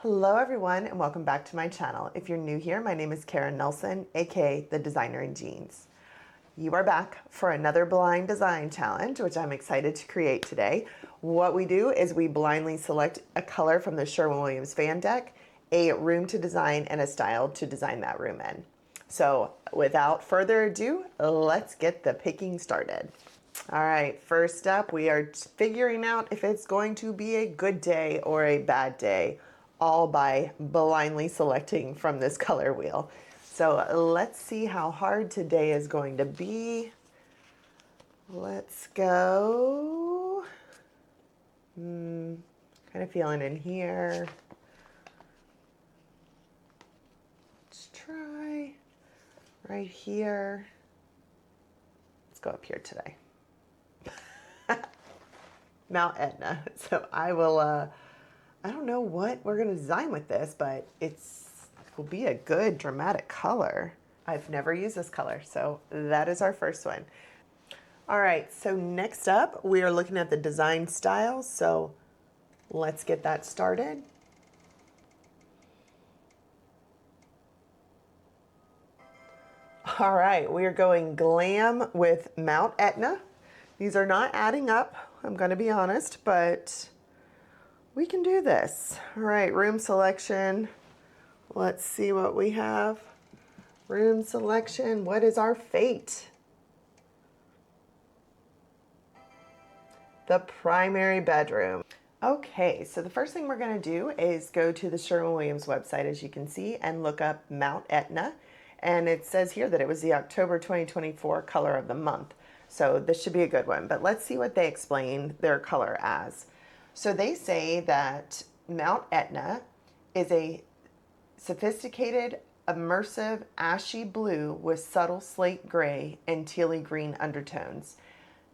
Hello everyone and welcome back to my channel. If you're new here, my name is Karen Nelson, aka the Designer in Jeans. You are back for another blind design challenge, which I'm excited to create today. What we do is we blindly select a color from the Sherwin Williams fan deck, a room to design, and a style to design that room in. So without further ado, let's get the picking started. All right, first up, we are figuring out if it's going to be a good day or a bad day, all by blindly selecting from this color wheel. So let's see how hard today is going to be. Let's go. Kind of feeling in here. Let's try right here. Let's go up here today. Mount Etna. So I will, I don't know what we're going to design with this, but it will be a good dramatic color. I've never used this color, so that is our first one. All right, so next up, we are looking at the design styles. So let's get that started. All right, we are going glam with Mount Etna. These are not adding up, I'm going to be honest, but we can do this. All right, room selection. Let's see what we have. Room selection, what is our fate? The primary bedroom. Okay, so the first thing we're going to do is go to the Sherwin Williams website, as you can see, and look up Mount Etna. And it says here that it was the October 2024 color of the month. So this should be a good one, but let's see what they explain their color as. So they say that Mount Etna is a sophisticated, immersive, ashy blue with subtle slate gray and tealy green undertones.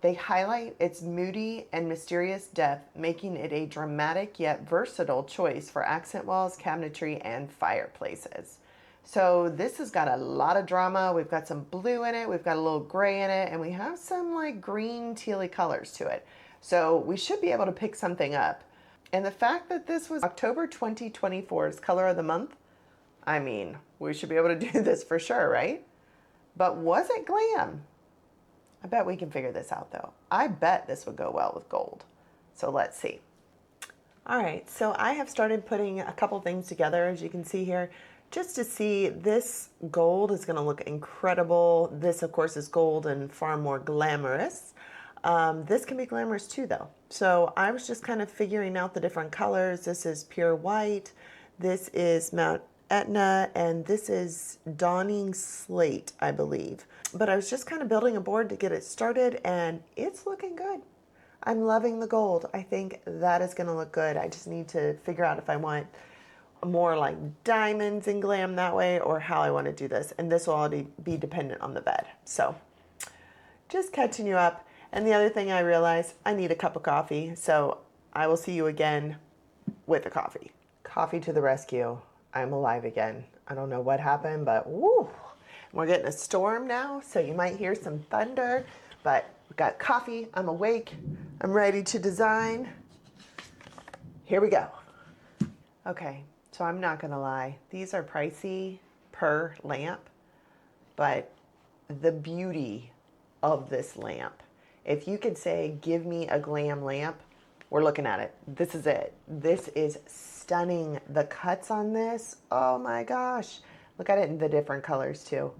They highlight its moody and mysterious depth, making it a dramatic yet versatile choice for accent walls, cabinetry, and fireplaces. So this has got a lot of drama. We've got some blue in it, we've got a little gray in it, and we have some like green tealy colors to it. So we should be able to pick something up. And the fact that this was October 2024's color of the month, I mean, we should be able to do this for sure, right? But was it glam? I bet we can figure this out though. I bet this would go well with gold. So let's see. All right, so I have started putting a couple things together, as you can see here, just to see. This gold is going to look incredible. This, of course, is gold and far more glamorous. This can be glamorous too, though. So I was just kind of figuring out the different colors. This is pure white. This is Mount Etna, and this is Dawning Slate, I believe. But I was just kind of building a board to get it started, and it's looking good. I'm loving the gold. I think that is going to look good. I just need to figure out if I want more like diamonds and glam that way, or how I want to do this. And this will all be dependent on the bed. So just catching you up. And the other thing I realized, I need a cup of coffee. So I will see you again with a coffee. Coffee to the rescue. I'm alive again. I don't know what happened, but woo, we're getting a storm now. So you might hear some thunder, but we've got coffee. I'm awake. I'm ready to design. Here we go. Okay. So I'm not going to lie, these are pricey per lamp, but the beauty of this lamp, if you could say, give me a glam lamp, we're looking at it. This is it. This is stunning. The cuts on this, oh my gosh. Look at it in the different colors too.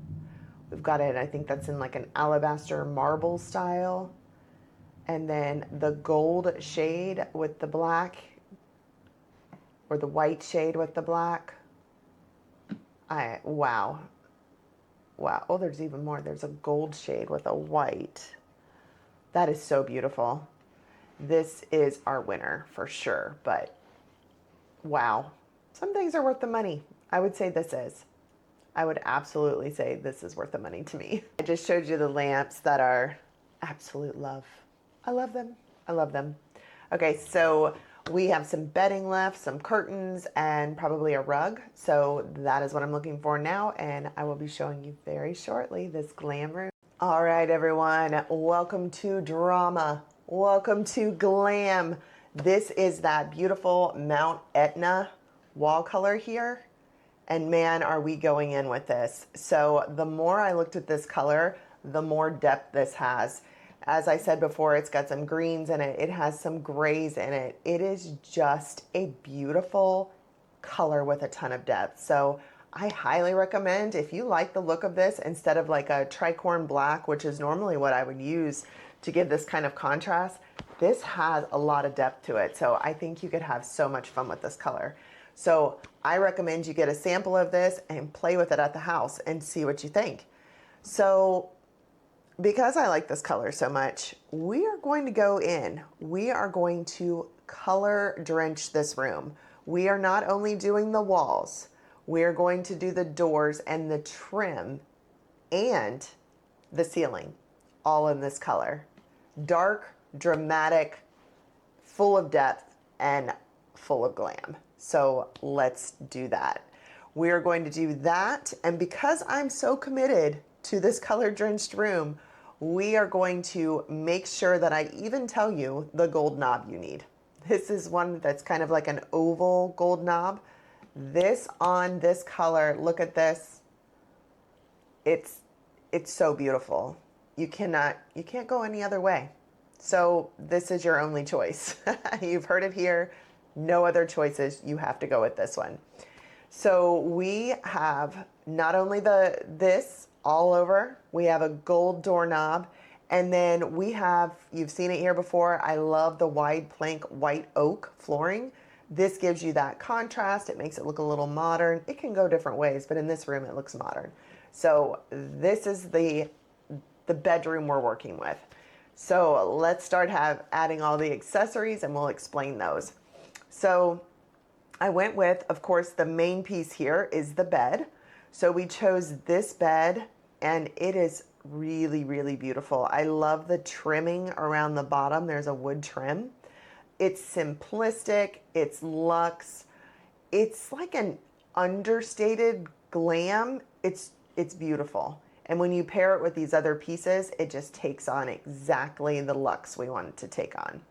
We've got it, I think that's in like an alabaster marble style. And then the gold shade with the black, or the white shade with the black. Wow. Wow. Oh, there's even more. There's a gold shade with a white. That is so beautiful. This is our winner for sure, but wow. Some things are worth the money. I would say this is. I would absolutely say this is worth the money to me. I just showed you the lamps that are absolute love. I love them. I love them. Okay, so we have some bedding left, some curtains, and probably a rug. So that is what I'm looking for now, and I will be showing you very shortly this glam room. All right, everyone, welcome to drama. Welcome to glam. This is that beautiful Mount Etna wall color here, and man, are we going in with this. So the more I looked at this color, the more depth this has. As I said before, it's got some greens in it. It has some grays in it. It is just a beautiful color with a ton of depth. So I highly recommend, if you like the look of this, instead of like a tricorn black, which is normally what I would use to give this kind of contrast, this has a lot of depth to it. So I think you could have so much fun with this color. So I recommend you get a sample of this and play with it at the house and see what you think. So because I like this color so much, we are going to go in. We are going to color drench this room. We are not only doing the walls, we are going to do the doors and the trim and the ceiling, all in this color. Dark, dramatic, full of depth, and full of glam. So let's do that. We are going to do that, and because I'm so committed to this color drenched room, we are going to make sure that I even tell you the gold knob you need. This is one that's kind of like an oval gold knob. This on this color, look at this. It's so beautiful. You can't go any other way. So this is your only choice. You've heard it here. No other choices. You have to go with this one. So we have not only this all over, we have a gold doorknob, and then we have, you've seen it here before, I love the wide plank white oak flooring. This gives you that contrast. It makes it look a little modern. It can go different ways, but in this room it looks modern. So this is the bedroom we're working with. So let's start adding all the accessories, and we'll explain those. So I went with, of course, the main piece here is the bed. So we chose this bed, and it is really, really beautiful. I love the trimming around the bottom. There's a wood trim. It's simplistic, it's luxe, it's like an understated glam. It's beautiful. And when you pair it with these other pieces, it just takes on exactly the luxe we want it to take on.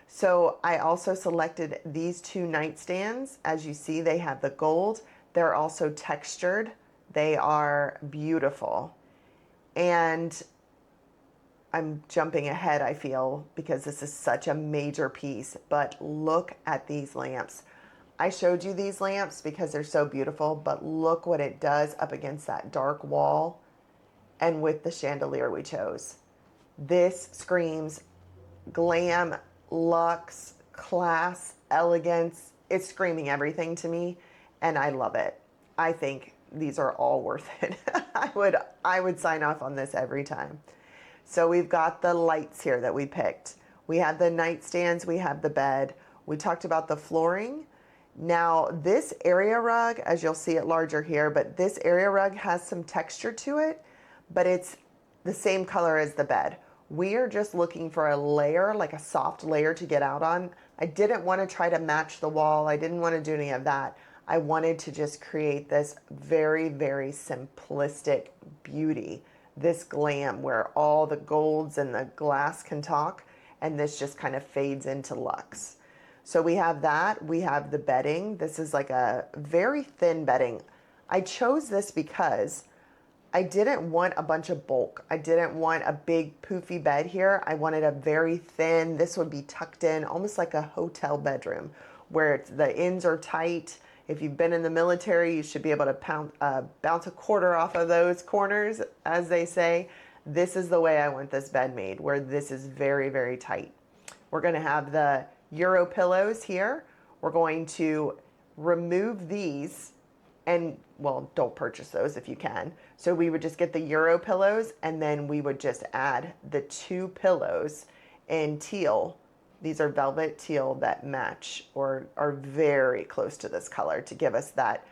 So I also selected these two nightstands. As you see, they have the gold. They're also textured. They are beautiful. And I'm jumping ahead, I feel, because this is such a major piece, but look at these lamps. I showed you these lamps because they're so beautiful, but look what it does up against that dark wall and with the chandelier we chose. This screams glam, luxe, class, elegance. It's screaming everything to me, and I love it. I think these are all worth it. I would sign off on this every time. So we've got the lights here that we picked. We have the nightstands, we have the bed. We talked about the flooring. Now this area rug, as you'll see it larger here, but this area rug has some texture to it, but it's the same color as the bed. We are just looking for a layer, like a soft layer to get out on. I didn't want to try to match the wall. I didn't want to do any of that. I wanted to just create this very, very simplistic beauty, this glam where all the golds and the glass can talk, and this just kind of fades into luxe. So we have that. We have the bedding. This is like a very thin bedding. I chose this because I didn't want a bunch of bulk. I didn't want a big poofy bed here. I wanted a very thin, this would be tucked in, almost like a hotel bedroom, where the ends are tight. If you've been in the military, you should be able to bounce a quarter off of those corners, as they say. This is the way I want this bed made, where this is very, very tight. We're going to have the Euro pillows here. We're going to remove these, and well, don't purchase those if you can. So we would just get the Euro pillows, and then we would just add the two pillows in teal. These are velvet teal that match or are very close to this color to give us that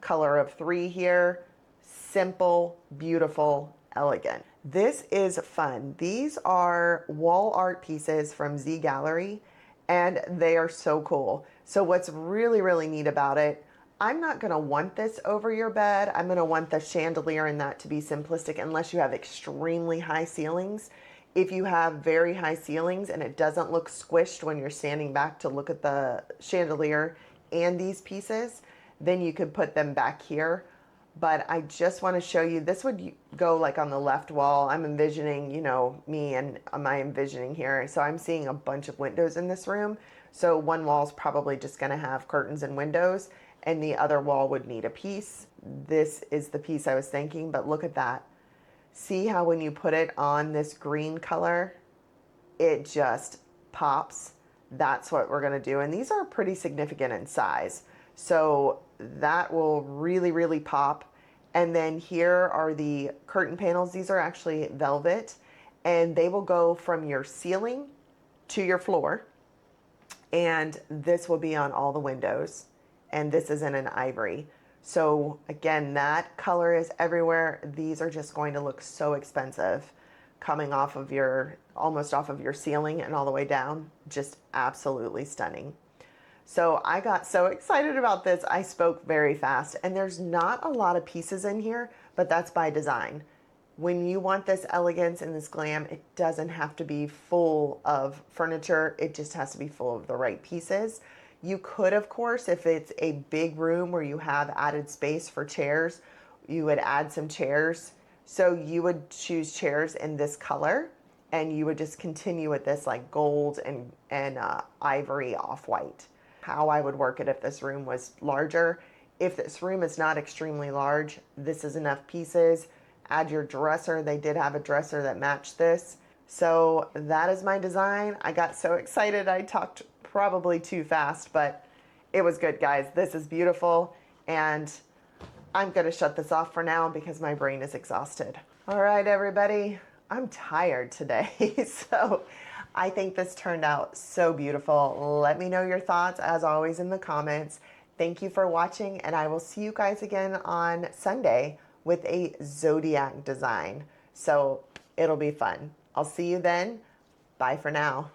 color of 3 here. Simple, beautiful, elegant. This is fun. These are wall art pieces from Z Gallery, and they are so cool. So what's really, really neat about it, I'm not gonna want this over your bed. I'm gonna want the chandelier and that to be simplistic unless you have extremely high ceilings. If you have very high ceilings and it doesn't look squished when you're standing back to look at the chandelier, and these pieces, then you could put them back here. But I just want to show you, this would go like on the left wall. I'm envisioning, you know, me and my envisioning here. So I'm seeing a bunch of windows in this room. So one wall is probably just going to have curtains and windows, and the other wall would need a piece. This is the piece I was thinking, but look at that. See how when you put it on this green color, it just pops. That's what we're going to do. And these are pretty significant in size. So that will really, really pop. And then here are the curtain panels. These are actually velvet, and they will go from your ceiling to your floor. And this will be on all the windows. And this is in an ivory. So again, that color is everywhere. These are just going to look so expensive coming off of your, almost off of your ceiling and all the way down. Just absolutely stunning. So I got so excited about this, I spoke very fast, and there's not a lot of pieces in here, but that's by design. When you want this elegance and this glam, it doesn't have to be full of furniture. It just has to be full of the right pieces. You could, of course, if it's a big room where you have added space for chairs, you would add some chairs. So you would choose chairs in this color, and you would just continue with this like gold and ivory off-white. How I would work it if this room was larger. If this room is not extremely large, this is enough pieces. Add your dresser. They did have a dresser that matched this. So that is my design. I got so excited. I talked probably too fast, but it was good, guys. This is beautiful. And I'm going to shut this off for now because my brain is exhausted. All right, everybody. I'm tired today. So I think this turned out so beautiful. Let me know your thoughts, as always, in the comments. Thank you for watching, and I will see you guys again on Sunday with a zodiac design. So it'll be fun. I'll see you then. Bye for now.